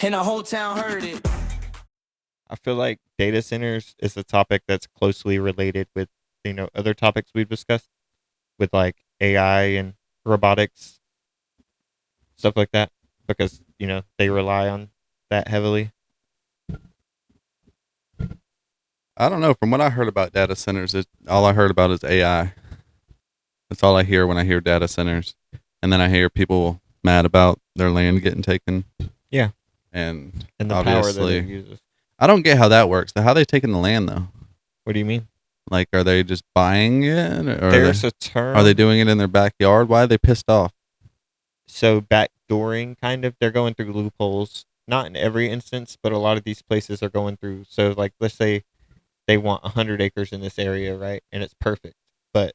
and the whole town heard it. I feel like data centers is a topic that's closely related with other topics we've discussed with like AI and robotics, stuff like that, because they rely on that heavily. I don't know. From what I heard about data centers, all I heard about is AI. That's all I hear when I hear data centers. And then I hear people mad about their land getting taken. Yeah, And and the power that it obviously, uses. I don't get how that works. How are they taking the land, though? What do you mean? Like, are they just buying it? Or There's a are they term. doing it in their backyard? Why are they pissed off? So backdooring, kind of, they're going through loopholes. Not in every instance, but a lot of these places are going through. So, like, let's say they want 100 acres in this area, right? And it's perfect. But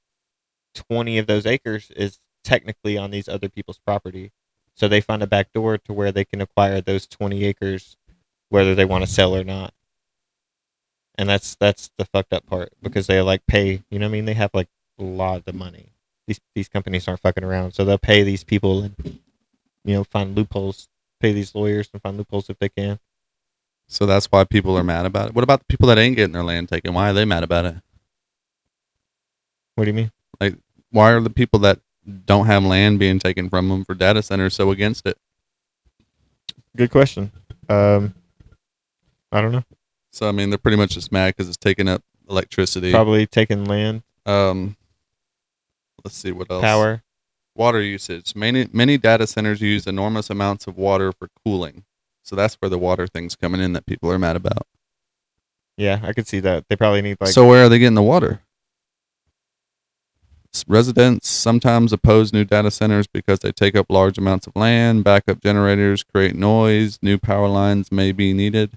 20 of those acres is technically on these other people's property. So they find a back door to where they can acquire those 20 acres, whether they want to sell or not. And that's the fucked up part because they like pay. You know what I mean? They have like a lot of money. These companies aren't fucking around, so they'll pay these people and find loopholes, pay these lawyers and find loopholes if they can. So that's why people are mad about it. What about the people that ain't getting their land taken? Why are they mad about it? What do you mean? Like, why are the people that don't have land being taken from them for data centers so against it? Good question. I don't know. So I mean, they're pretty much just mad because it's taking up electricity. Probably taking land, Let's see what else. power. Water usage. Many data centers use enormous amounts of water for cooling. So that's where the water thing's coming in that people are mad about. Yeah, I could see that. They probably need like. So where are they getting the water? Residents sometimes oppose new data centers because they take up large amounts of land. Backup generators create noise. New power lines may be needed.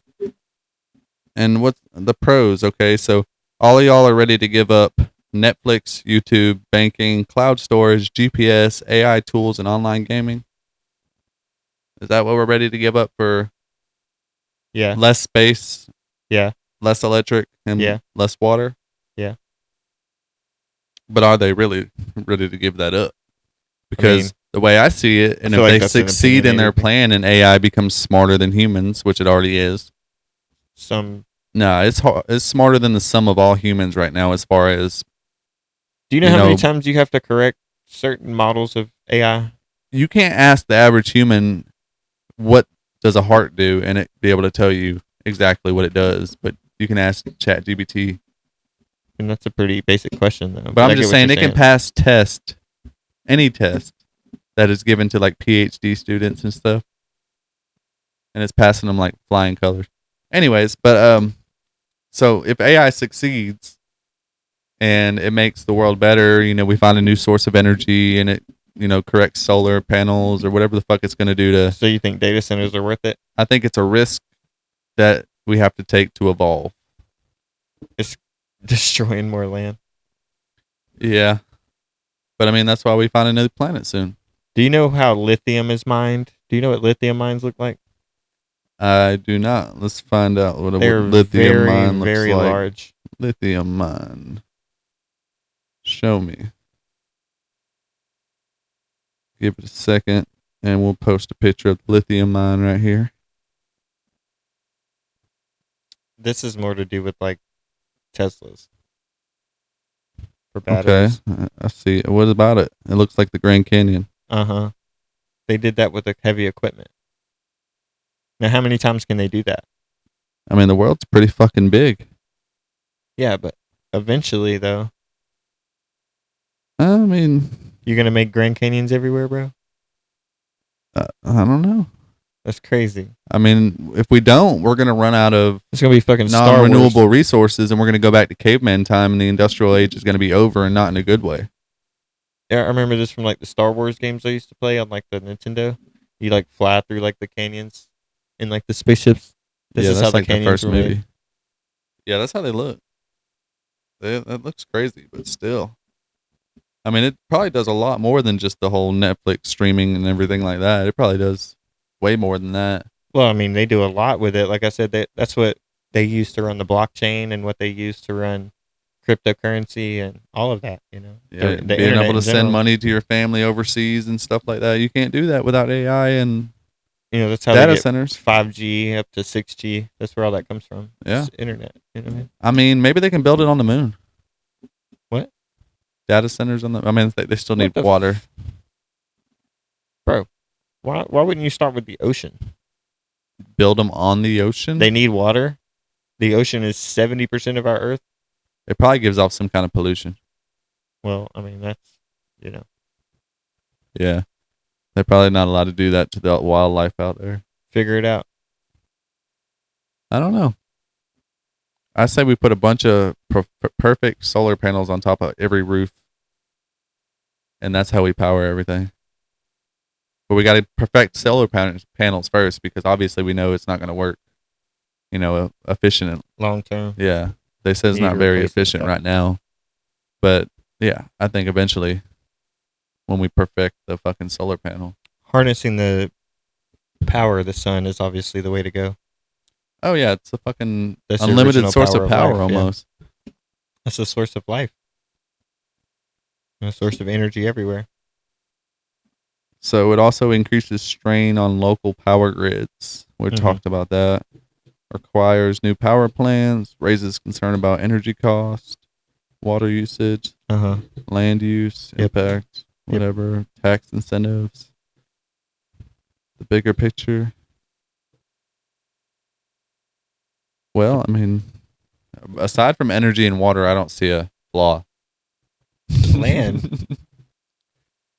And what's the pros? Okay, so all of y'all are ready to give up Netflix, YouTube, banking, cloud storage, GPS, AI tools, and online gaming. Is that what we're ready to give up for Yeah. less space, Yeah. less electric, and Yeah. less water? Yeah. But are they really ready to give that up? I Because mean, the way I see it, and feel if like they that's an succeed in their opinionated thing. plan and AI becomes smarter than humans, which it already is, Some. no, it's smarter than the sum of all humans right now as far as, Do you know how many times you have to correct certain models of AI? you can't ask the average human what does a heart do and it be able to tell you exactly what it does, but you can ask ChatGPT. And that's a pretty basic question, though. But I I'm get just what saying you're it can pass any test that is given to like PhD students and stuff, and it's passing them like flying colors. Anyways, but so if AI succeeds and it makes the world better, we find a new source of energy and it, corrects solar panels or whatever the fuck it's going to do to. So you think data centers are worth it? I think it's a risk that we have to take to evolve. It's destroying more land. Yeah. But I mean, that's why we find a new planet soon. Do you know how lithium is mined? Do you know what lithium mines look like? I do not. Let's find out what a They're lithium very, mine looks very like. large. Lithium mine. Show me. Give it a second, and we'll post a picture of the lithium mine right here. This is more to do with like Teslas for Okay, batteries. I see. What about it? It looks like the Grand Canyon. Uh-huh. They did that with the heavy equipment. Now, how many times can they do that? I mean, the world's pretty fucking big. Yeah, but eventually, though, I mean, you're gonna make Grand Canyons everywhere, bro. I don't know. That's crazy. I mean, if we don't, we're gonna run out of It's gonna be fucking Star Wars. non-renewable resources, and we're gonna go back to caveman time, and the industrial age is gonna be over, and not in a good way. Yeah, I remember this from like the Star Wars games I used to play on like the Nintendo. You like fly through like the canyons in like the spaceships. This Yeah, is that's how the like the canyons first were made. movie. Yeah, that's how they look. That looks crazy, but still. I mean, it probably does a lot more than just the whole Netflix streaming and everything like that. It probably does way more than that. Well, I mean, they do a lot with it. Like I said, that's what they use to run the blockchain and what they use to run cryptocurrency and all of that. Yeah, The being internet able in to send general. money to your family overseas and stuff like that. You can't do that without AI and That's how they Data get centers. 5G up to 6G. That's where all that comes from. Yeah. It's internet. You know what I mean? I mean, maybe they can build it on the moon. What? Data centers on the. I mean, they still What need the water. bro? Why wouldn't you start with the ocean? Build them on the ocean. They need water. The ocean is 70% of our Earth. It probably gives off some kind of pollution. Well, I mean that's you know Yeah, they're probably not allowed to do that to the wildlife out there. figure it out. I don't know. I say we put a bunch of perfect solar panels on top of every roof, and that's how we power everything. But we got to perfect solar panels first because obviously we know it's not going to work. Efficient. Long term, Yeah, they say it's need not to very replace it and efficient stuff. right now, but yeah, I think eventually when we perfect the fucking solar panel. Harnessing the power of the sun is obviously the way to go. Oh yeah, it's a fucking That's the unlimited original source power of of power life. Yeah, almost. that's the source of life. A source of energy everywhere. So it also increases strain on local power grids. We Mm-hmm. talked about that. Requires new power plants, raises concern about energy cost, water usage, Uh huh. land use, Yep. impact, Yep. whatever, tax incentives. The bigger picture. Well, I mean, aside from energy and water, I don't see a flaw. Land,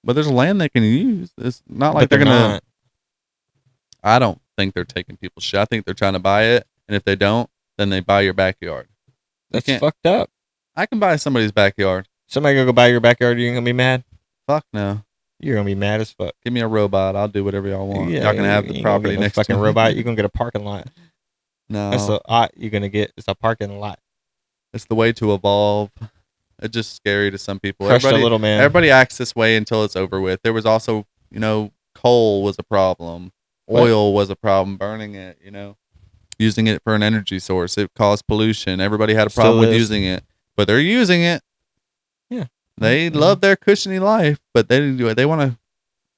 But there's land they can use. It's not like but they're they're gonna. not. I don't think they're taking people's shit. I think they're trying to buy it, and if they don't, then they buy your backyard. You That's can't. fucked up. I can buy somebody's backyard. Somebody gonna go buy your backyard. You ain't gonna be mad. Fuck no. You're gonna be mad as fuck. Give me a robot. I'll do whatever y'all want. Yeah, Y'all can have you the ain't gonna property get no next fucking to robot. me. You're gonna get a parking lot. That's No, the lot you're gonna get. It's a parking lot. it's the way to evolve. It's just scary to some people. Crushed a little man. Everybody acts this way until it's over with. There was also, coal was a problem. What? Oil was a problem. Burning it, using it for an energy source. It caused pollution. Everybody had a problem Still with is. using it, but they're using it. Yeah. They Mhm. love their cushiony life, but they didn't do it. They want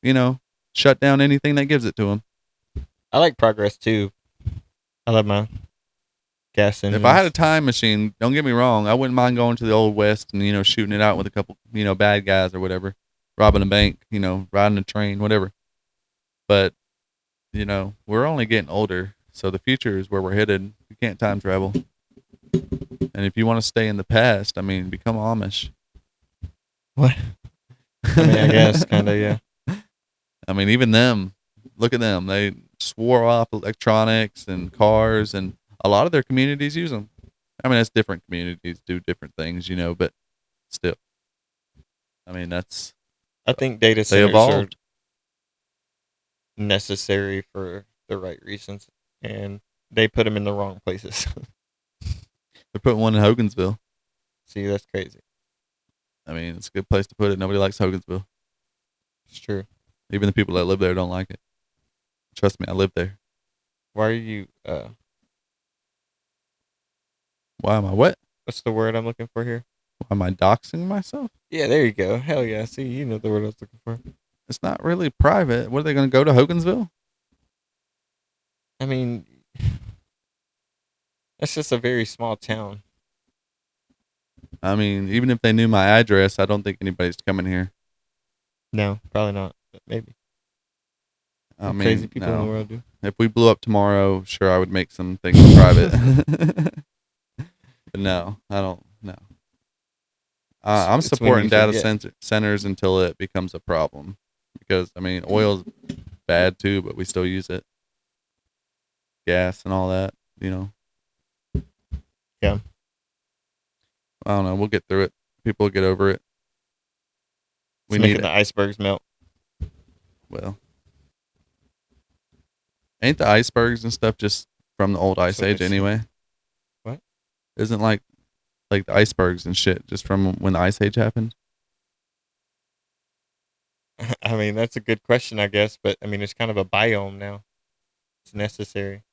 to, shut down anything that gives it to them. I like progress too. I love my gas engines. If I had a time machine, don't get me wrong, I wouldn't mind going to the old west and shooting it out with a couple bad guys or whatever, robbing a bank, riding a train, whatever. But we're only getting older, so the future is where we're headed. You can't time travel, and if you want to stay in the past, I mean, become Amish. What? I mean, I guess kind of, yeah. I mean, even them. Look at them. They swore off electronics and cars, and a lot of their communities use them. I mean, it's different communities do different things, but still. I mean, I think data they centers are evolved. necessary for the right reasons, and they put them in the wrong places. They're putting one in Hogansville. See, that's crazy. I mean, it's a good place to put it. Nobody likes Hogansville. It's true. Even the people that live there don't like it. Trust me, I live there. Why are you? Why am I what? What's the word I'm looking for here? Why am I doxing myself? Yeah, there you go. Hell yeah. See, you know the word I was looking for. It's not really private. What are they going to go to Hogansville? I mean, that's just a very small town. I mean, even if they knew my address, I don't think anybody's coming here. No, probably not. But maybe. I mean, Crazy people in the no. world do. If we blew up tomorrow, sure, I would make some things private. But no, I don't. No. I'm It's when supporting you data forget. centers until it becomes a problem. Because, I mean, oil's bad too, but we still use it. Gas and all that, Yeah. I don't know. We'll get through it. People will get over it. It's making the icebergs melt. Well, ain't the icebergs and stuff just from the old That's ice what they age say. anyway? What? Isn't like the icebergs and shit just from when the ice age happened? I mean, that's a good question, I guess. But I mean, it's kind of a biome now. It's necessary,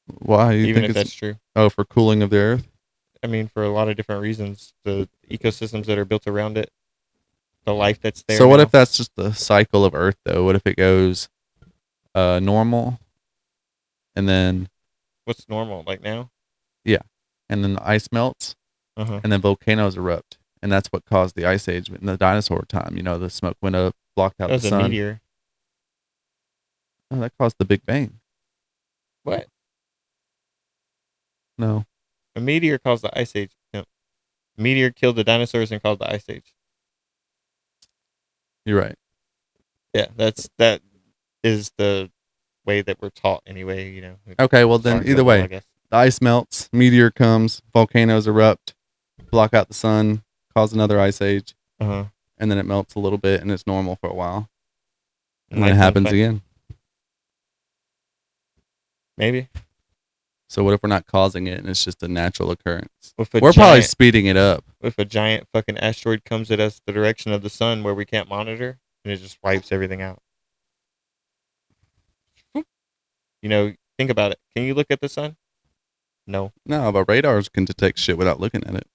Why you even think if it's that's true. for cooling of the earth? I mean, for a lot of different reasons, the ecosystems that are built around it, the life that's there So what if now. that's just the cycle of earth though? What if it goes Normal, and then What's normal like now? yeah, and then the ice melts, Uh huh. and then volcanoes erupt, and that's what caused the ice age in the dinosaur time. You know, the smoke went up, blocked That out the was a sun. meteor. Oh, that caused the Big Bang. What? No, A meteor caused the ice age. No. Meteor killed the dinosaurs and caused the ice age. you're right. Yeah, that is the way that we're taught anyway. Okay, well then, Starting to go either well, way, I guess. the ice melts, meteor comes, volcanoes erupt, block out the sun, cause another ice age, Uh huh. and then it melts a little bit, and it's normal for a while, and then it Life comes happens back. again. Maybe So what if we're not causing it, and it's just a natural occurrence? with a We're probably giant speeding it up. if a giant fucking asteroid comes at us the direction of the sun where we can't monitor, and it just wipes everything out. Think about it. Can you look at the sun? No. No, but radars can detect shit without looking at it.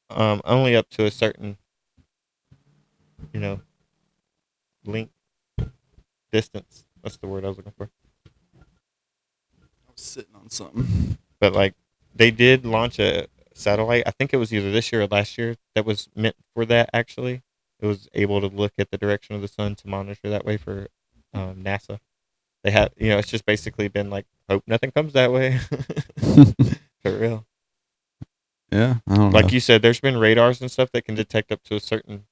Only up to a certain, you know, length distance. That's the word I was looking for. I was sitting on something. But like, they did launch a satellite. I think it was either this year or last year that was meant for that. Actually, it was able to look at the direction of the sun to monitor that way for NASA. They have, it's just basically been like, hope nothing comes that way. For real. Yeah, I don't Like know. you said, there's been radars and stuff that can detect up to a certain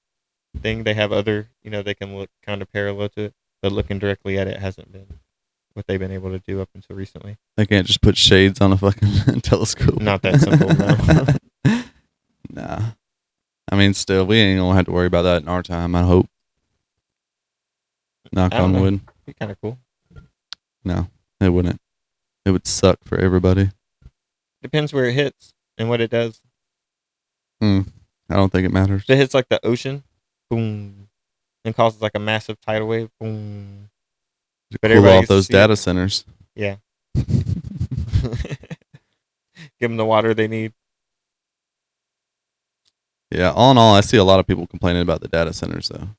thing. They have other, they can look kind of parallel to it, but looking directly at it hasn't been what they've been able to do up until recently. They can't just put shades on a fucking telescope. Not that simple, no. Nah. I mean, still, we ain't gonna have to worry about that in our time. I hope. Knock I don't on know. wood. Be kind of cool. No, it wouldn't. It would suck for everybody. Depends where it hits and what it does. Hmm. I don't think it matters. If it hits like the ocean, boom, and causes like a massive tidal wave, boom. To But cool everybody off gets to those see it. data centers. Yeah. Give them the water they need. Yeah, all in all, I see a lot of people complaining about the data centers, though.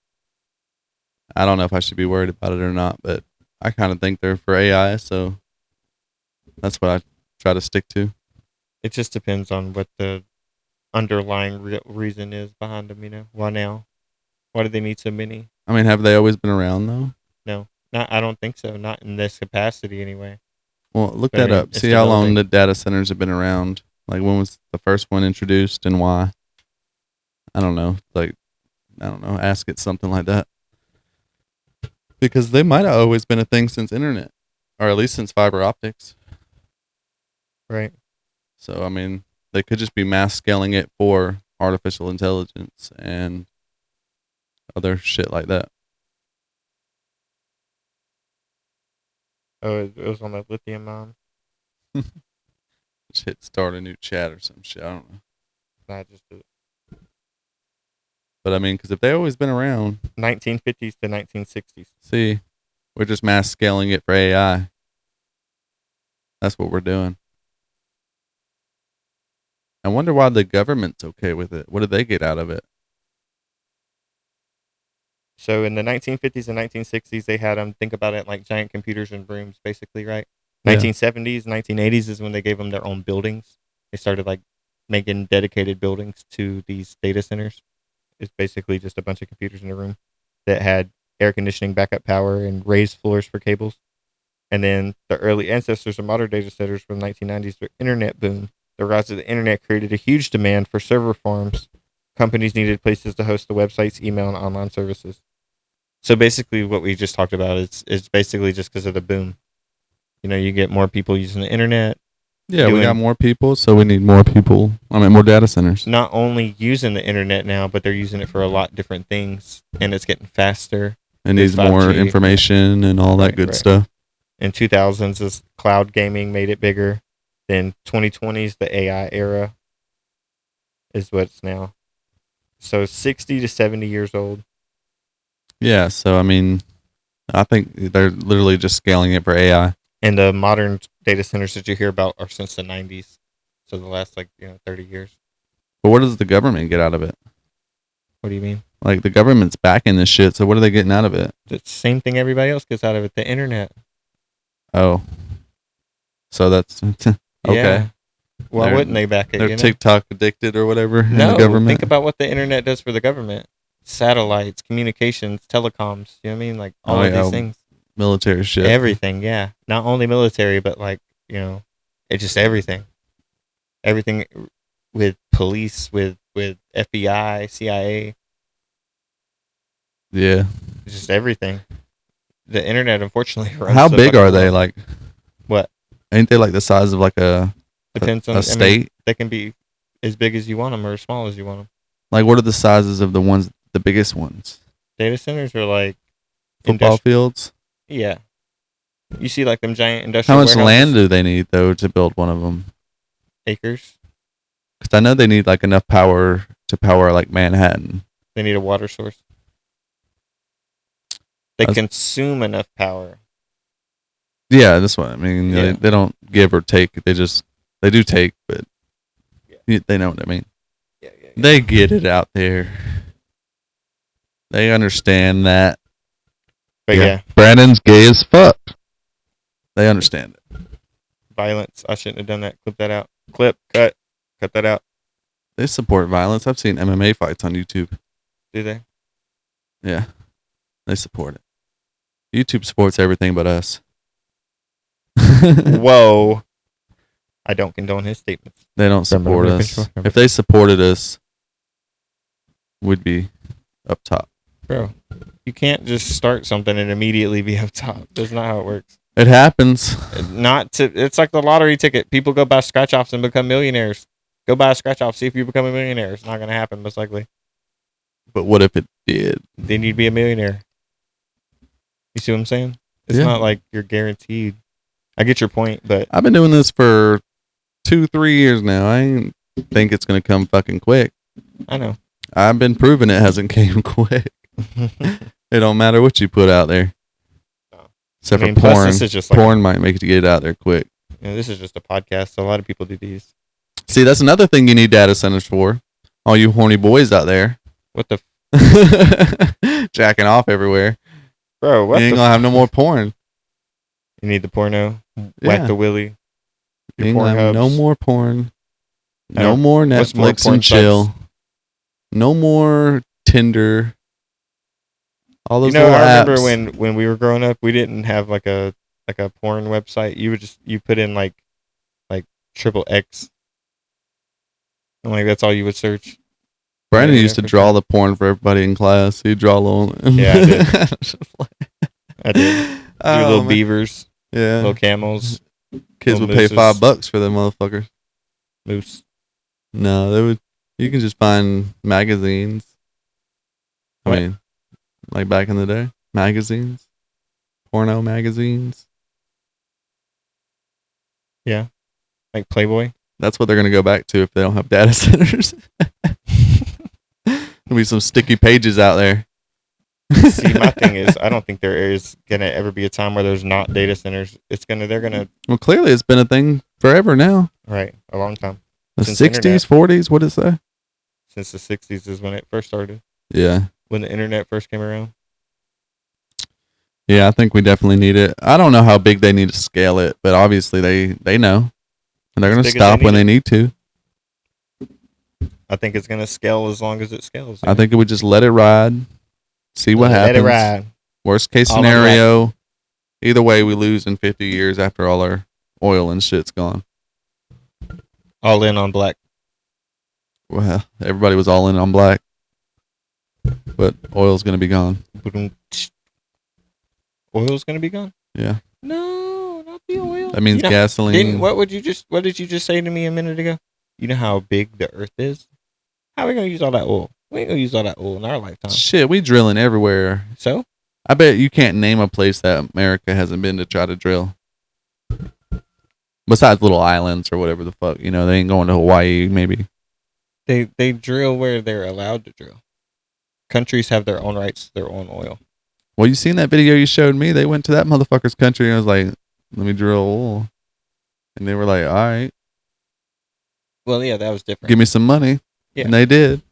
I don't know if I should be worried about it or not, but I kind of think they're for AI, so that's what I try to stick to. It just depends on what the underlying reason is behind them. Why now? Why do they need so many? I mean, have they always been around, though? No, not. I don't think so. Not in this capacity, anyway. Well, look But I that mean, up. it's See how long developing. the data centers have been around. Like, when was the first one introduced and why? I don't know. Like, I don't know. Ask it something like that. Because they might have always been a thing since internet, or at least since fiber optics. Right. So, I mean, they could just be mass scaling it for artificial intelligence and other shit like that. Oh, it was on the lithium mine. Just hit start a new chat or some shit. I don't know. Not just the But I mean, because if they always been around, 1950s to 1960s. see, we're just mass scaling it for AI. That's what we're doing. I wonder why the government's okay with it. What do they get out of it? So in the 1950s and 1960s, they had them think about it like giant computers and rooms, basically, right? Yeah. 1970s, 1980s is when they gave them their own buildings. They started like making dedicated buildings to these data centers. It's basically just a bunch of computers in a room that had air conditioning, backup power, and raised floors for cables. And then the early ancestors of modern data centers from the 1990s, the internet boom. The rise of the internet created a huge demand for server farms. Companies needed places to host the websites, email, and online services. So basically, what we just talked about is basically just because of the boom. You get more people using the internet, Yeah, we got doing more people, so we need more people. I mean, more data centers. not only using the internet now, but they're using it for a lot different things, and it's getting faster. It There's needs more 5G, yeah, information and all that right, good right. stuff. In 2000s, this cloud gaming made it bigger. Then 2020s, the AI era is what it's now. So 60 to 70 years old. Yeah, so I mean, I think they're literally just scaling it for AI. And the modern data centers that you hear about are since the 90s. So the last 30 years. But what does the government get out of it? What do you mean? Like the government's backing this shit, so what are they getting out of it? The same thing everybody else gets out of it. The internet. Oh, so that's okay. Yeah. Why They're wouldn't they back it? they're You know. TikTok addicted or whatever in the No. Think government. about what the internet does for the government. Satellites, communications, telecoms. You know what I mean? Like all Oh of these yeah, things. military shit. Everything. Yeah. Not only military, but like it's just everything. Everything with police, with FBI, CIA. Yeah. It's just everything. The internet, unfortunately, runs How the big fucking are they? world. Like, What? ain't they like the size of like a Depends on. a I mean, state? they can be as big as you want them or as small as you want them. Like, what are the sizes of the biggest ones? Data centers are like Football fields. Yeah, you see like them giant How industrial much land warehouses, do they need though to build one of them? acres. Because I know they need like enough power to power like Manhattan. They need a water source. They That's- consume enough power. Yeah, that's what I mean. Yeah. They don't give or take. They do take, but Yeah. they know what I mean. Yeah. They get it out there. They understand that. But yeah, Brandon's gay as fuck. They understand it. violence. I shouldn't have done that. Clip that out. Cut that out. They support violence. I've seen MMA fights on YouTube. Do they? Yeah, they support it. YouTube supports everything but us. Whoa. I don't condone his statements. They don't support Remember, us. control. If they supported us, we'd be up top. Bro, you can't just start something and immediately be up top. That's not how it works. It happens. It's like the lottery ticket. People go buy scratch offs and become millionaires. Go buy a scratch off, see if you become a millionaire. It's not gonna happen, most likely. But what if it did? Then you'd be a millionaire. You see what I'm saying? It's Yeah. not like you're guaranteed. I get your point, but I've been doing this for 2-3 years now. I ain't think it's gonna come fucking quick. I know. I've been proving it hasn't came quick. It don't matter what you put out there. No. Except I mean, for plus porn. this is just like Porn might make it get out there quick. this is just a podcast, so a lot of people do these. See, that's another thing you need data centers for. All you horny boys out there. What the Jacking off everywhere. bro? What you ain't the gonna have no more porn. You need the porno. Yeah. Whack the willy. You ain't gonna have no more porn. I No don't- more what's more Netflix porn and chill. sites? No more Tinder. All those I little remember apps. when we were growing up, we didn't have like a porn website. You put in like triple X, and like that's all you would search. Brandon Yeah, used to for draw sure. the porn for everybody in class. He'd draw little. Yeah, I did. I did. Do Oh, little man. beavers, Yeah. little camels, Kids little would pay mooses. $5 for them motherfuckers. moose. No, they would. You can just find magazines. I What? mean, like back in the day, magazines, porno magazines. Yeah, like Playboy. That's what they're gonna go back to if they don't have data centers. There'll be some sticky pages out there. See, my thing is, I don't think there is gonna ever be a time where there's not data centers. They're gonna Well, clearly it's been a thing forever now. right a long time The Since 60s, 40s. What is that? since the '60s is when it first started. Yeah. When the internet first came around. Yeah, I think we definitely need it. I don't know how big they need to scale it, but obviously they know. And they're As going to big as they stop when need they need to. I think it's gonna scale as long as it scales. I think it would just let it ride, see what Let happens. it ride. Worst case All on that. scenario, either way, we lose in 50 years after all our oil and shit's gone. All in on black. Well, everybody was all in on black, but oil's going to be gone. Oil's gonna be gone. Yeah. No, not the oil. That means You know- gasoline. What did you just say to me a minute ago? You know how big the Earth is? How are we gonna use all that oil? We ain't gonna use all that oil in our lifetime. Shit, we drilling everywhere. So I bet you can't name a place that America hasn't been to try to drill. Besides little islands or whatever the fuck. You know, they ain't going to Hawaii, maybe. they drill where they're allowed to drill. Countries have their own rights to their own oil. Well, you seen that video you showed me? They went to that motherfucker's country and was like, let me drill oil. And they were like, all right, Well, yeah, that was different. give me some money. Yeah. And they did.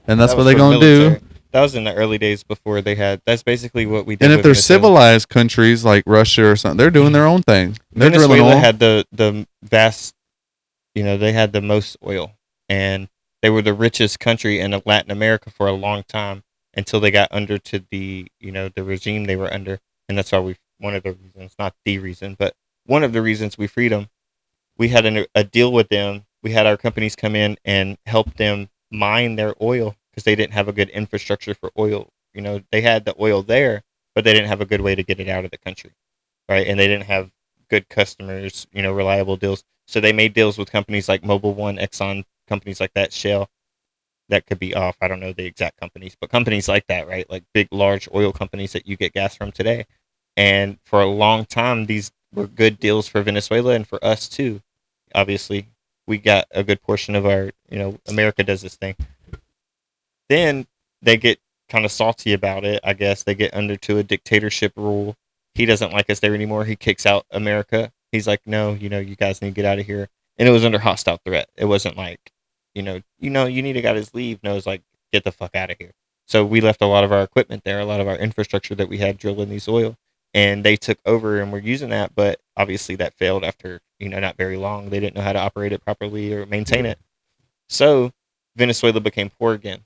And That that's what was they for gonna do. military. That was in the early days before they had. That's basically what we And did if with they're Venezuela. civilized countries like Russia or something, they're doing their own thing. They're drilling Venezuela oil. had the vast, they had the most oil, and they were the richest country in Latin America for a long time until they got under to the regime they were under, and that's why we one of the reasons, not the reason, but one of the reasons we freed them. We had a deal with them. We had our companies come in and help them mine their oil because they didn't have a good infrastructure for oil. They had the oil there, but they didn't have a good way to get it out of the country, right? And they didn't have good customers, reliable deals. So they made deals with companies like Mobil One, Exxon, companies like that, Shell. That could be off. I don't know the exact companies, but companies like that, right? Like big, large oil companies that you get gas from today. And for a long time, these were good deals for Venezuela and for us too. Obviously, we got a good portion of our, America does this thing. Then they get kind of salty about it. I guess they get under to a dictatorship rule. He doesn't like us there anymore. He kicks out America. He's like, no, you guys need to get out of here. And it was under hostile threat. It wasn't like, you need to guys leave. No, it's like, get the fuck out of here. So we left a lot of our equipment there, a lot of our infrastructure that we had drilling these oil, and they took over and were using that. But obviously that failed after, not very long. They didn't know how to operate it properly or maintain it. So Venezuela became poor again.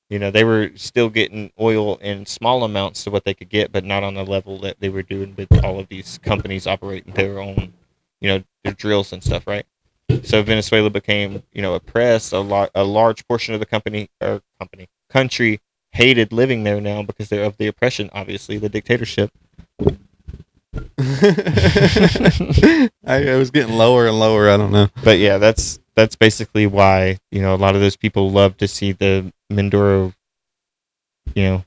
They were still getting oil in small amounts to what they could get, but not on the level that they were doing with all of these companies operating their own, their drills and stuff, right? So Venezuela became, oppressed. A large portion of the country hated living there now because they're of the oppression, obviously, the dictatorship. I was getting lower and lower. I don't know. But yeah, that's basically why, a lot of those people love to see the Mindoro,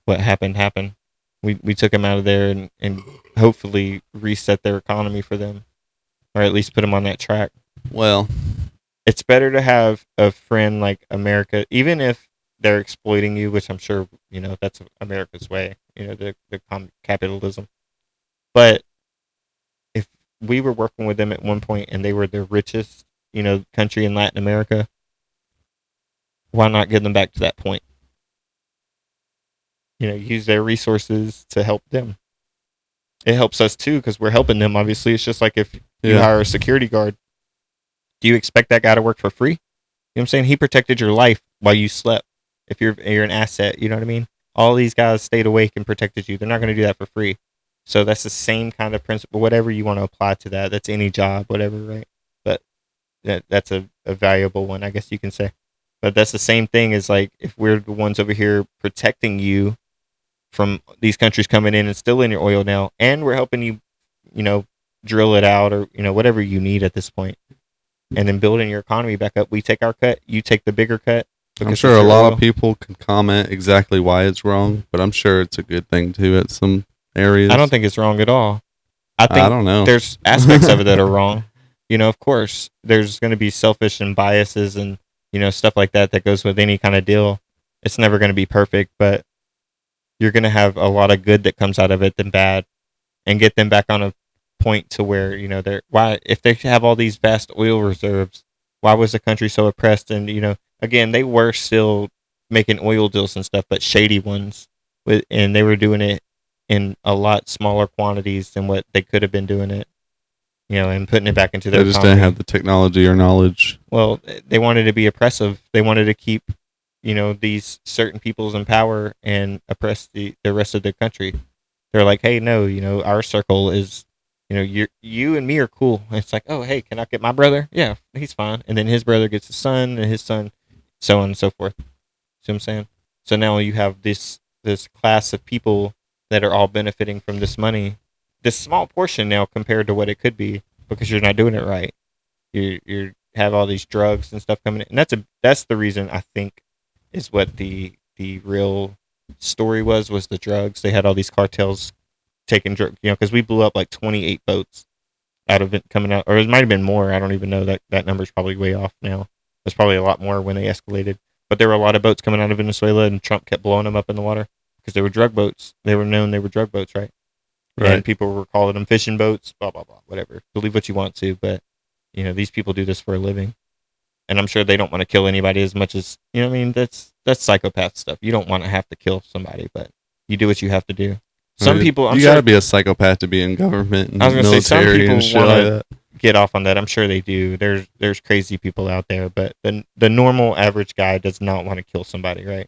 what happened happen. We took them out of there and hopefully reset their economy for them, or at least put them on that track. Well, It's better to have a friend like America, even if they're exploiting you, which I'm sure, that's America's way, the capitalism. But if we were working with them at one point and they were the richest, country in Latin America, why not get them back to that point? Use their resources to help them. It helps us too because we're helping them. Obviously, it's just like if you yeah. hire a security guard, do you expect that guy to work for free? You know what I'm saying? He protected your life while you slept. If you're an asset, you know what I mean? All these guys stayed awake and protected you. They're not going to do that for free. So that's the same kind of principle. Whatever you want to apply to that, that's any job, whatever, right? But that's a valuable one, I guess you can say. But that's the same thing as like if we're the ones over here protecting you from these countries coming in and stealing your oil now, and we're helping you, you know, drill it out or whatever you need at this point, and then building your economy back up. We take our cut, you take the bigger cut I'm because sure it's a your lot of oil. people can comment exactly why it's wrong, but I'm sure it's a good thing too at some areas. I don't think it's wrong at all. I I think don't know. there's aspects of it that are wrong. Of course, there's going to be selfish and biases and stuff like that that goes with any kind of deal. It's never going to be perfect, but you're going to have a lot of good that comes out of it than bad, and get them back on a point to where they're why if they have all these vast oil reserves, why was the country so oppressed? And again, they were still making oil deals and stuff, but shady ones, and they were doing it in a lot smaller quantities than what they could have been doing it, and putting it back into their They just didn't economy. have the technology or knowledge. Well, they wanted to be oppressive. They wanted to keep, these certain peoples in power and oppress the rest of the country. They're like, hey, no, our circle is, you and me are cool. And it's like, oh, hey, can I get my brother? Yeah, he's fine. And then his brother gets his son, and his son, so on and so forth. See what I'm saying? So now you have this class of people that are all benefiting from this money, this small portion now compared to what it could be because you're not doing it right. You have all these drugs and stuff coming in, and that's the reason I think is what the real story was the drugs. They had all these cartels taking drugs, because we blew up like 28 boats out of it coming out, or it might have been more. I don't even know, that number's probably way off now. There's probably a lot more when they escalated, but there were a lot of boats coming out of Venezuela, and Trump kept blowing them up in the water because they were drug boats. They were known they were drug boats, right? And Right. people were calling them fishing boats, blah blah blah, whatever. Believe what you want to, but these people do this for a living. and I'm sure they don't want to kill anybody as much as, you know what I mean? That's psychopath stuff. You don't want to have to kill somebody, but you do what you have to do. Some people, I'm You sure, gotta be a psychopath to be in government and I was gonna say some military and people shit want like to that. get off on that. I'm sure they do. There's crazy people out there, but the normal average guy does not want to kill somebody, right?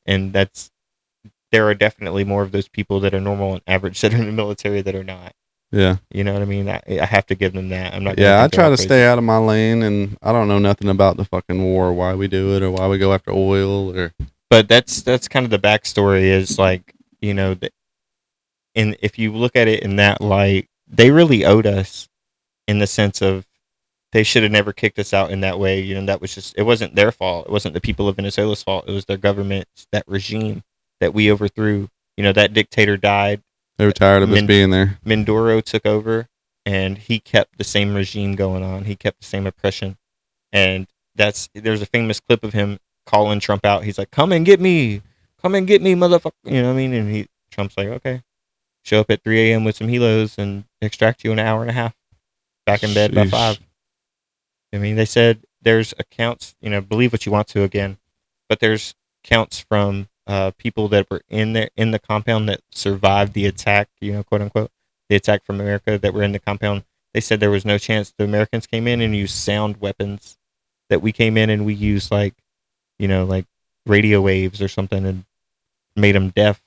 And there are definitely more of those people that are normal and average that are in the military that are not. Yeah. You know what I mean? I have to give them that. I'm not gonna Yeah, I think they're try all to crazy. stay out of my lane, and I don't know nothing about the fucking war, why we do it, or why we go after oil, or But that's kind of the backstory is like, you know, and if you look at it in that light, they really owed us in the sense of they should have never kicked us out in that way. You know, that was just, it wasn't their fault. It wasn't the people of Venezuela's fault. It was their government, that regime that we overthrew. You know, that dictator died. they were tired of us Min- being there. Mindoro took over, and he kept the same regime going on. He kept the same oppression. And there's a famous clip of him calling Trump out. He's like, come and get me, motherfucker." You know what I mean? And Trump's like, "Okay, show up at 3 a.m. with some helos and extract you in an hour and a half. Back in bed by Sheesh. 5." I mean, they said there's accounts. You know, believe what you want to again, but there's counts from people that were in the compound that survived the attack. You know, quote unquote, the attack from America that were in the compound. They said there was no chance the Americans came in and used sound weapons. That we came in and we used like, you know, like radio waves or something and made them deaf,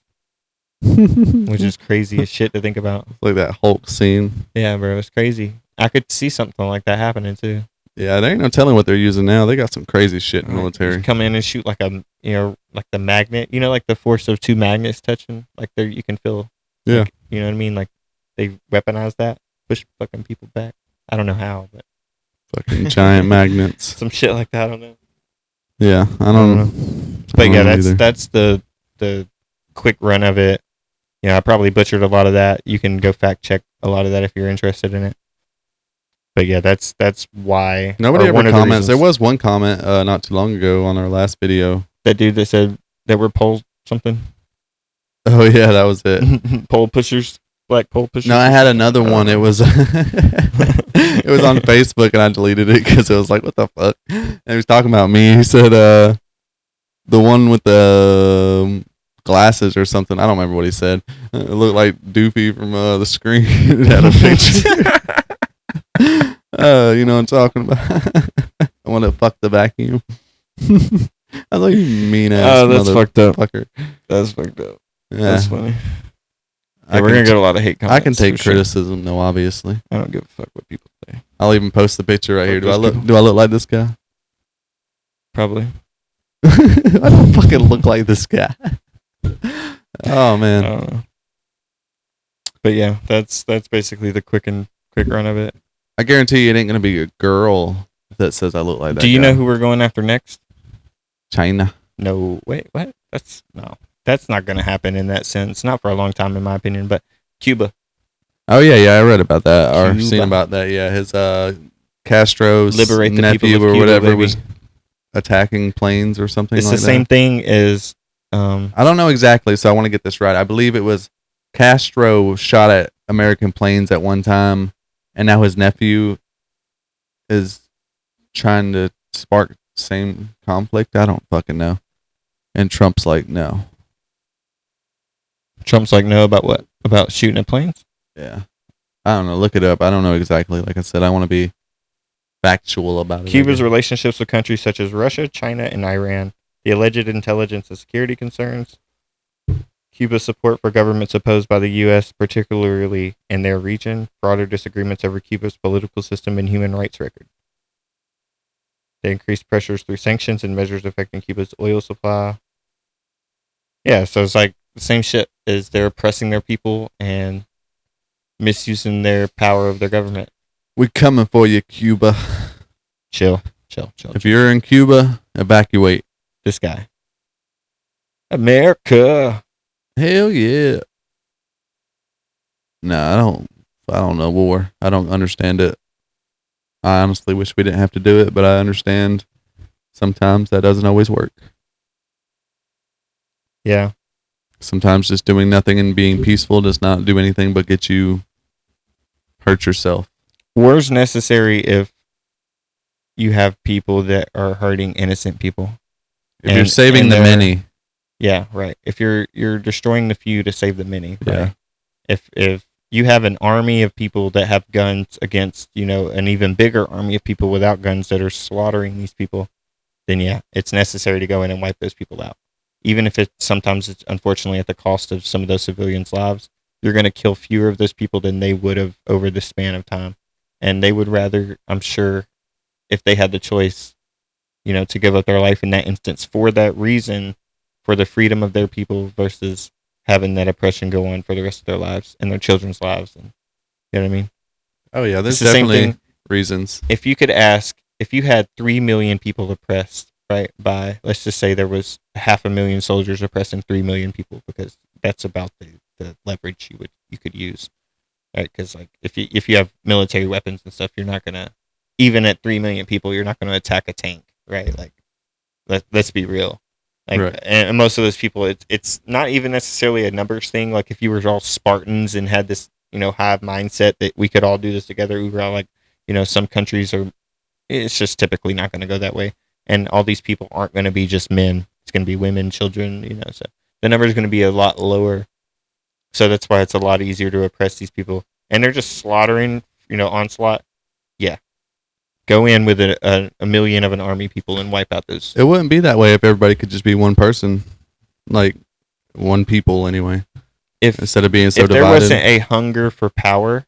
which is crazy as shit to think about. Like that Hulk scene. Yeah, bro, it's crazy. I could see something like that happening too. Yeah, there ain't no telling what they're using now. They got some crazy shit in Like, military. just come in and shoot like like the magnet, you know, like the force of two magnets touching, like there you can feel. Yeah. Like, you know what I mean? Like they weaponize that, push fucking people back. I don't know how, but Fucking giant magnets. some shit like that. I don't know. Yeah, I don't know. But yeah, that's the quick run of it. Yeah, I probably butchered a lot of that. You can go fact check a lot of that if you're interested in it. But yeah, that's why. Nobody or one ever of the comments. There reasons- was one comment not too long ago on our last video. that dude that said that we're pole something. Oh yeah, that was it. Pole pushers, black pole pushers. No, I had another one. It was it was on Facebook, and I deleted it because it was like, what the fuck? And he was talking about me. He said the one with the glasses or something. I don't remember what he said. It looked like Doofy from the Screen. It had a picture. You know what I'm talking about. I want to fuck the vacuum. I thought you mean ass. Oh, that's fucked up. Fucker. That's fucked up. Yeah. That's funny. I Yeah, we're can gonna get a lot of hate comments. I can take for sure. criticism though, obviously. I don't give a fuck what people say. I'll even post the picture right here. Fuck those people. Do I look like this guy? Probably. I don't fucking look like this guy. Oh I man. don't know. But yeah, that's basically the quick run of it. I guarantee you it ain't gonna be a girl that says I look like that. Do you guy. know who we're going after next? China? No, wait, what? That's not gonna happen in that sense. Not for a long time, in my opinion. But Cuba. Oh yeah, I read about that or Cuba. seen about that. Yeah, his Castro's Liberate the nephew people of or Cuba, whatever baby. was attacking planes or something It's like the that. same thing as I don't know exactly, so I want to get this right. I believe it was Castro shot at American planes at one time, and now his nephew is trying to spark same conflict. I don't fucking know. And Trump's like, no. Trump's like, no, about what? About shooting at planes? Yeah. I don't know. Look it up. I don't know exactly. Like I said, I want to be factual about it. Cuba's relationships with countries such as Russia, China, and Iran, the alleged intelligence and security concerns, Cuba's support for governments opposed by the U.S., particularly in their region, broader disagreements over Cuba's political system and human rights record. They increased pressures through sanctions and measures affecting Cuba's oil supply. Yeah, so it's like the same shit is they're oppressing their people and misusing their power of their government. We coming for you, Cuba. Chill. If you're in Cuba, evacuate. This guy. America. Hell yeah. No, I don't know war. I don't understand it. I honestly wish we didn't have to do it, but I understand sometimes that doesn't always work. Yeah. Sometimes just doing nothing and being peaceful does not do anything but get you hurt yourself. War's necessary if you have people that are hurting innocent people, If you're saving and the they're many, yeah, right. If you're destroying the few to save the many, yeah. right? If you have an army of people that have guns against, an even bigger army of people without guns that are slaughtering these people, then yeah, it's necessary to go in and wipe those people out. Even if sometimes it's unfortunately at the cost of some of those civilians' lives, you're going to kill fewer of those people than they would have over the span of time. And they would rather, I'm sure, if they had the choice, to give up their life in that instance for that reason, for the freedom of their people versus having that oppression go on for the rest of their lives and their children's lives. And you know what I mean? Oh yeah, It's there's the same definitely thing. reasons. If you could ask, if you had 3 million people oppressed, right, by, let's just say there was 500,000 soldiers oppressing 3 million people, because that's about the leverage you could use, right? Because like if you have military weapons and stuff, you're not gonna, even at 3 million people, you're not gonna attack a tank, right? Like let's be real. Like, Right. and most of those people, it's not even necessarily a numbers thing. Like if you were all Spartans and had this, hive mindset that we could all do this together, we were all like, some countries are, it's just typically not going to go that way. And all these people aren't going to be just men. It's going to be women, children, so the number is going to be a lot lower. So that's why it's a lot easier to oppress these people. And they're just slaughtering, onslaught. Yeah. Go in with a million of an army people and wipe out those. It wouldn't be that way if everybody could just be one person, like one people anyway, If instead of being so if there wasn't divided. a hunger for power,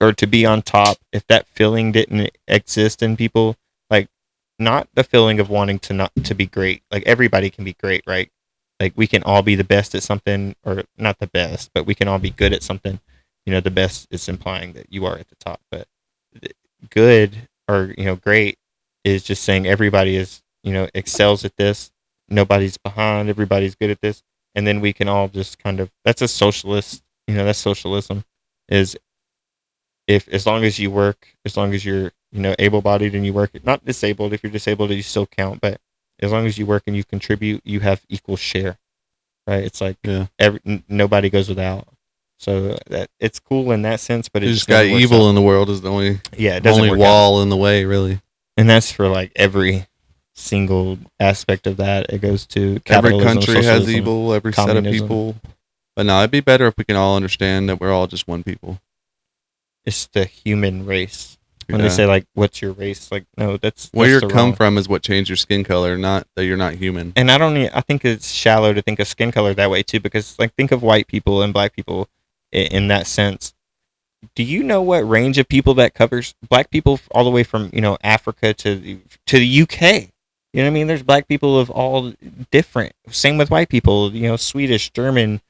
or to be on top, if that feeling didn't exist in people, like, not the feeling of wanting to not to be great. Like everybody can be great, right? Like we can all be the best at something, or not the best, but we can all be good at something. The best is implying that you are at the top, but good, or great, is just saying everybody is, excels at this. Nobody's behind. Everybody's good at this, and then we can all just kind of, that's a socialist. That's socialism. Is, if as long as you work, as long as you're, able-bodied and you work, not disabled. If you're disabled, you still count, but as long as you work and you contribute, you have equal share, right? It's like Yeah. nobody goes without. So that it's cool in that sense, but it You just just got never works out. evil in the world is the only Yeah, it doesn't work out. wall in the way, really. And that's for like every single aspect of that. It goes to Every capitalism, country has socialism, evil, every set of communism. people. But no, it'd be better if we can all understand that we're all just one people. It's the human race. When they Yeah. say like, "What's your race?" Like, no, Where that's you the come wrong. from is what changed your skin color, not that you're not human. And I think it's shallow to think of skin color that way too, because like think of white people and black people in that sense. Do you know what range of people that covers? Black people all the way from Africa to the UK. You know what I mean? There's black people of all different. Same with white people. Swedish, German.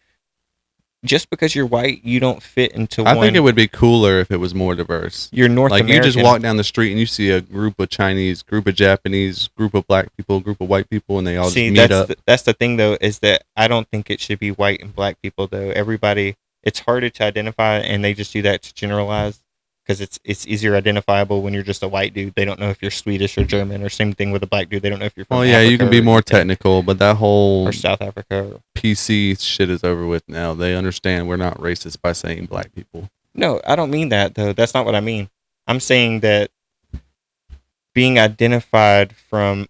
Just because you're white, you don't fit into I think it one. would be cooler if it was more diverse. You're North Like you just American. walk down the street and you see a group of Chinese, group of Japanese, group of black people, group of white people, and they all See, just meet up. that's the thing though, is that I don't think it should be white and black people though. Everybody, it's harder to identify, and they just do that to generalize, because it's easier identifiable when you're just a white dude. They don't know if you're Swedish or German, or same thing with a black dude. They don't know if you're from Oh yeah, you Africa can be or more UK technical, but that whole or South Africa. PC shit is over with now. They understand we're not racist by saying black people. No, I don't mean that though. That's not what I mean. I'm saying that being identified from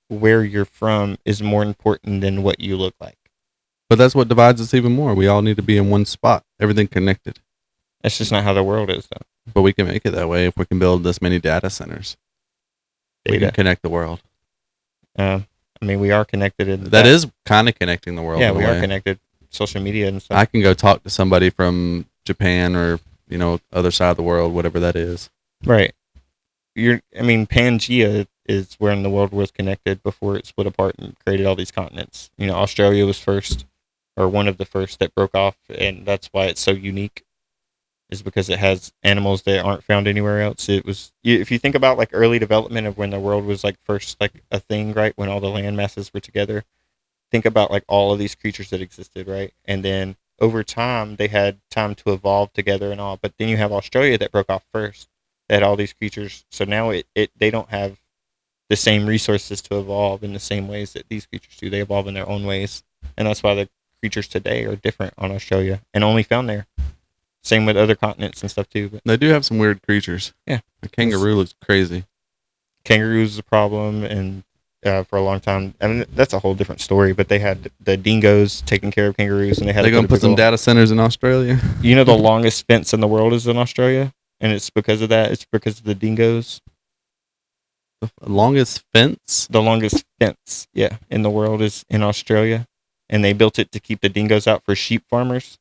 where you're from is more important than what you look like. But that's what divides us even more. We all need to be in one spot, everything connected. That's just not how the world is though. But we can make it that way if we can build this many data centers. We can Data. connect the world. I mean, we are connected in That is kind of connecting the world. yeah, in a we are way. connected. Social media and stuff. I can go talk to somebody from Japan or other side of the world, whatever that is. Right. I mean, Pangea is when the world was connected before it split apart and created all these continents. Australia was first, or one of the first that broke off, and that's why it's so unique. Is because it has animals that aren't found anywhere else. It was, if you think about like early development of when the world was like first like a thing, right? When all the land masses were together. Think about like all of these creatures that existed, right? And then over time they had time to evolve together and all. But then you have Australia that broke off first. They had all these creatures, so now they don't have the same resources to evolve in the same ways that these creatures do. They evolve in their own ways, and that's why the creatures today are different on Australia and only found there. Same with other continents and stuff too. But They do have some weird creatures. yeah, A kangaroo looks crazy. kangaroos is a problem, and for a long time, I mean that's a whole different story. But they had the dingoes taking care of kangaroos, and they had They to put gonna a put big some old. data centers in Australia? You know, the longest fence in the world is in Australia, and it's because of that. It's because of the dingoes. The longest fence? The longest fence, yeah, in the world is in Australia, and they built it to keep the dingoes out for sheep farmers.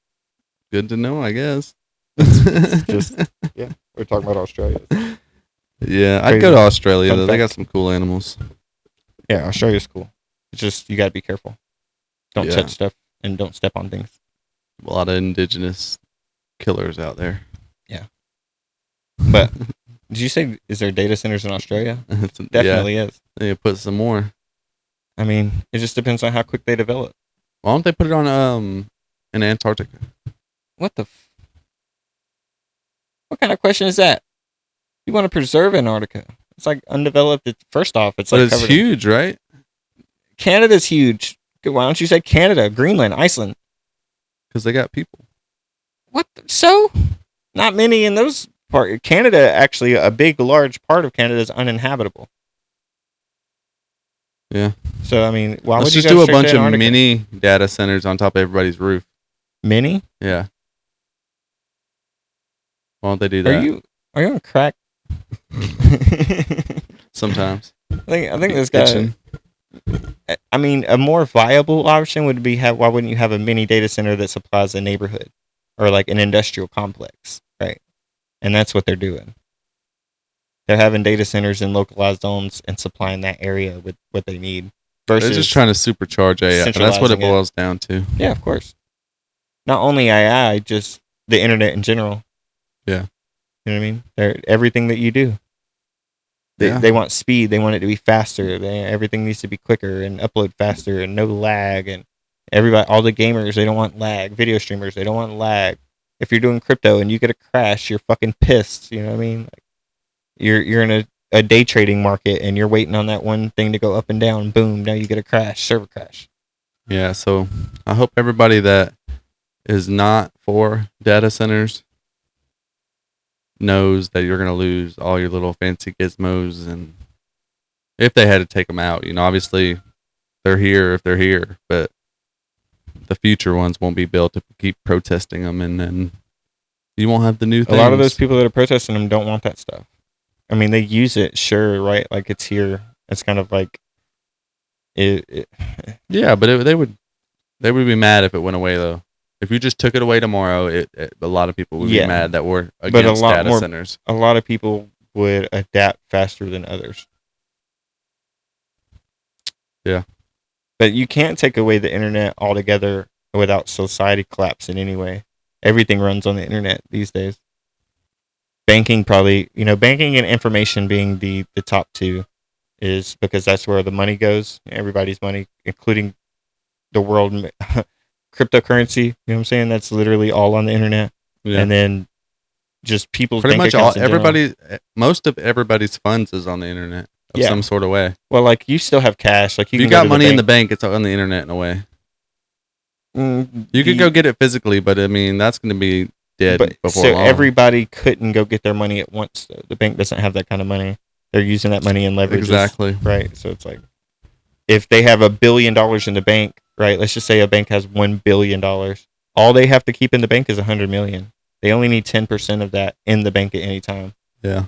Good to know, I guess. It's just, yeah, we're talking about Australia. So. Yeah, I'd go Crazy. to Australia Fun though. They got fact. some cool animals. Yeah, Australia's cool. It's just you gotta be careful. Don't Yeah, touch stuff and don't step on things. a lot of indigenous killers out there. Yeah, but did you say is there data centers in Australia? Yeah, Definitely is. they put some more. I mean, it just depends on how quick they develop. Why don't they put it on in Antarctica? What the? What kind of question is that? You want to preserve Antarctica? It's like undeveloped. First off, it's But like it's covered. huge, right? Canada's huge. Why don't you say Canada, Greenland, Iceland? Because they got people. What? So? Not many in those part. Canada, actually, a big, large part of Canada is uninhabitable. Yeah. So, I mean, why Let's would you just go do a straight to bunch of Antarctica? mini data centers on top of everybody's roof. Mini? Yeah. Why don't they do Are that? are you on crack? Sometimes. I think this guy. Itching. I mean, a more viable option would be why wouldn't you have a mini data center that supplies a neighborhood or like an industrial complex, right? And that's what they're doing. They're having data centers in localized zones and supplying that area with what they need They're versus just trying to supercharge AI. That's what it centralizing it. boils down to. Yeah, of course. Not only AI, just the internet in general. Yeah. You know what I mean? Everything that you do. Yeah. They want speed. They want it to be faster. Everything needs to be quicker and upload faster and no lag. And everybody, all the gamers, they don't want lag. Video streamers, they don't want lag. If you're doing crypto and you get a crash, you're fucking pissed. You know what I mean? Like, you're in a day trading market and you're waiting on that one thing to go up and down. Boom! Now you get a crash, server crash. Yeah. So I hope everybody that is not for data centers knows that you're going to lose all your little fancy gizmos, and if they had to take them out, obviously they're here if they're here, but the future ones won't be built if we keep protesting them, and then you won't have the new things. A lot of those people that are protesting them don't want that stuff. I mean, they use it, sure, right? Like it's here. It's kind of like it Yeah, but they would be mad if it went away though. If you just took it away tomorrow, a lot of people would be mad that we're against data centers. A lot of people would adapt faster than others. Yeah. But you can't take away the internet altogether without society collapsing anyway. Everything runs on the internet these days. Banking probably, banking and information being the top two is because that's where the money goes. Everybody's money, including the world cryptocurrency. You know what I'm saying? That's literally all on the internet. Yeah. And then just people's pretty bank much all accounts most of everybody's funds is on the internet of some sort of way. Well, like you still have cash. Like you can got money in the bank, it's on the internet in a way. You could go get it physically, but I mean that's going to be dead before long. So everybody couldn't go get their money at once. Though. The bank doesn't have that kind of money. They're using that money in leverage. Exactly. Right. So it's like if they have $1 billion in the bank, right? Let's just say a bank has $1 billion. All they have to keep in the bank is $100 million. They only need 10% of that in the bank at any time. Yeah.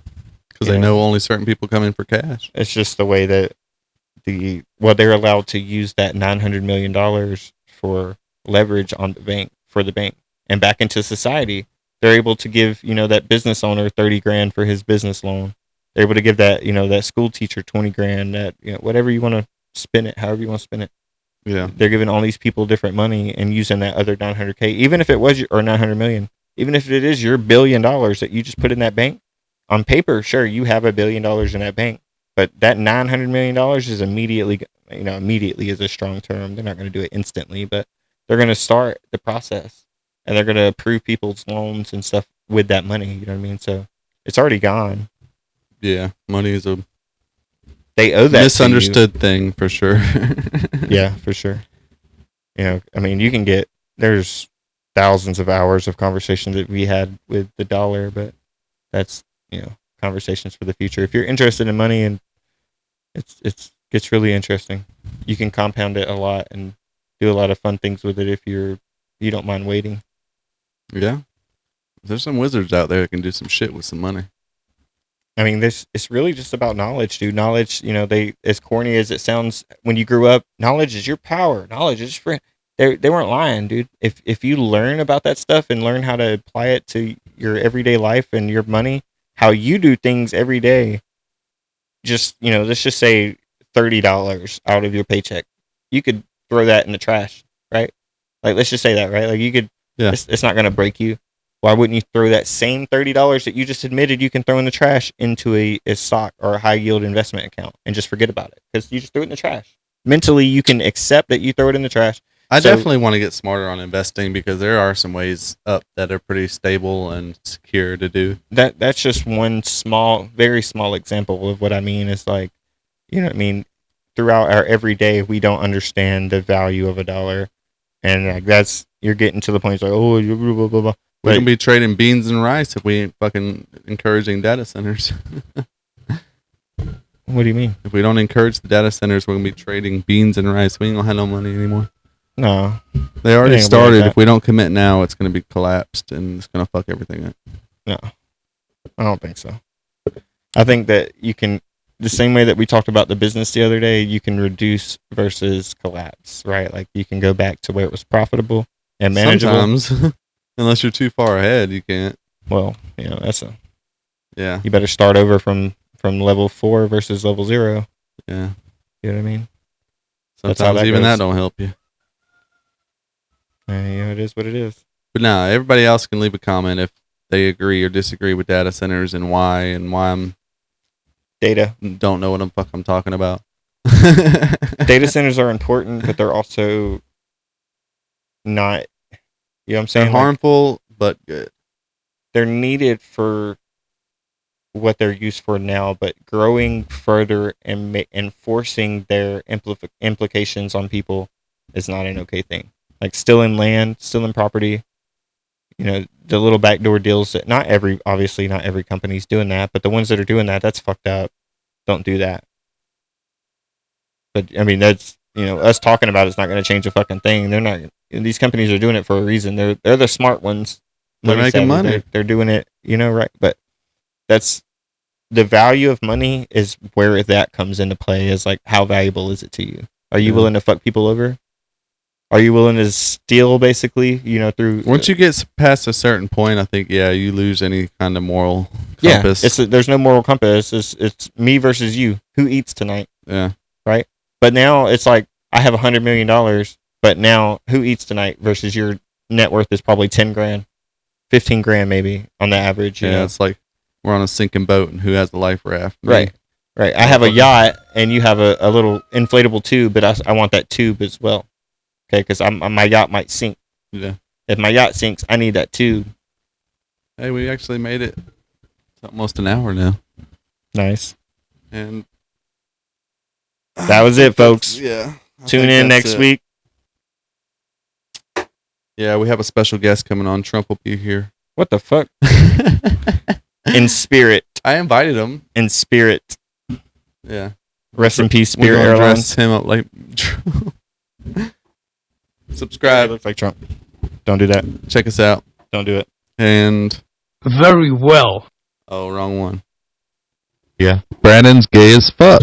Because they know only certain people come in for cash. It's just the way that they're allowed to use that $900 million for leverage on the bank for the bank and back into society. They're able to give, that business owner 30 grand for his business loan. They're able to give that, that school teacher 20 grand, that, whatever you want to spin it, however you want to spin it. Yeah. They're giving all these people different money and using that other 900K, even if it was or 900 million, even if it is your $1 billion that you just put in that bank. On paper, sure, you have $1 billion in that bank, but that $900 million is immediately is a strong term. They're not going to do it instantly, but they're going to start the process and they're going to approve people's loans and stuff with that money. You know what I mean? So it's already gone. Yeah. Money is they owe that misunderstood thing for sure. Yeah, for sure. I mean, there's thousands of hours of conversations that we had with the dollar, but that's, conversations for the future. If you're interested in money and It's gets really interesting. You can compound it a lot and do a lot of fun things with it if you don't mind waiting. Yeah. There's some wizards out there that can do some shit with some money. I mean, this it's really just about knowledge, dude. Knowledge, they as corny as it sounds when you grew up, knowledge is your power. Knowledge is free. They weren't lying, dude. If you learn about that stuff and learn how to apply it to your everyday life and your money, how you do things every day, just let's just say $30 out of your paycheck, you could throw that in the trash, right? Like let's just say that, right? Like you could, Yeah. it's not gonna break you. Why wouldn't you throw that same $30 that you just admitted you can throw in the trash into a stock or a high yield investment account and just forget about it because you just threw it in the trash? Mentally, you can accept that you throw it in the trash. I So definitely want to get smarter on investing because there are some ways up that are pretty stable and secure to do. that's just one small, very small example of what I mean. Is like, what I mean. Throughout our everyday, we don't understand the value of a dollar, and like that's you're getting to the point. It's like, oh, blah, blah, blah, blah. We But can be trading beans and rice if we ain't fucking encouraging data centers. what do you mean? If we don't encourage the data centers, we're gonna be trading beans and rice. We ain't gonna have no money anymore. No, They it already ain't gonna be like started. that. If we don't commit now, it's gonna be collapsed and it's gonna fuck everything up. No, I don't think so. I think that you can, the same way that we talked about the business the other day, you can reduce versus collapse, right? Like you can go back to where it was profitable and manageable. Sometimes, unless you're too far ahead, you can't. Well, Yeah, you better start over from level 4 versus level 0. yeah. You know what I mean? That's how Sometimes that even that goes. don't help you. It is what it is. But nah, everybody else can leave a comment if they agree or disagree with data centers and why I'm Data. don't know what I'm fuck I'm talking about. Data centers are important, but they're also not. You know what I'm They're saying? Like harmful but good. they're needed for what they're used for now, but growing further and enforcing their implications on people is not an okay thing. Like stealing land, stealing property, the little backdoor deals that obviously not every company's doing that, but the ones that are doing that, that's fucked up. Don't do that. But I mean, that's us talking about it's not going to change a fucking thing. They're not. These companies are doing it for a reason. They're the smart ones. They're Money making savvy. money. They're doing it. Right. But that's the value of money is where that comes into play. Is like how valuable is it to you? Are you Yeah. willing to fuck people over? Are you willing to steal basically? Through Once you get past a certain point, I think you lose any kind of moral yeah. compass. There's no moral compass. It's me versus you. Who eats tonight? Yeah. Right. But now it's like I have $100 million, but now who eats tonight versus your net worth is probably 10 grand, 15 grand maybe on the average. Yeah, it's like we're on a sinking boat and who has the life raft? Me. Right. Right. I have a yacht and you have a little inflatable tube, but I want that tube as well. Okay, because my yacht might sink. Yeah. If my yacht sinks, I need that tube. Hey, we actually made it. It's almost an hour now. Nice. And that was it, folks. Yeah. Tune in next week. Yeah, we have a special guest coming on. Trump will be here. What the fuck? In spirit. I invited him. In spirit. Yeah. Rest in peace, Spirit Airlines. Dress him up like. Subscribe. It looks like Trump. Don't do that. Check us out. Don't do it. And very well. Oh, wrong one. Yeah. Brandon's gay as fuck.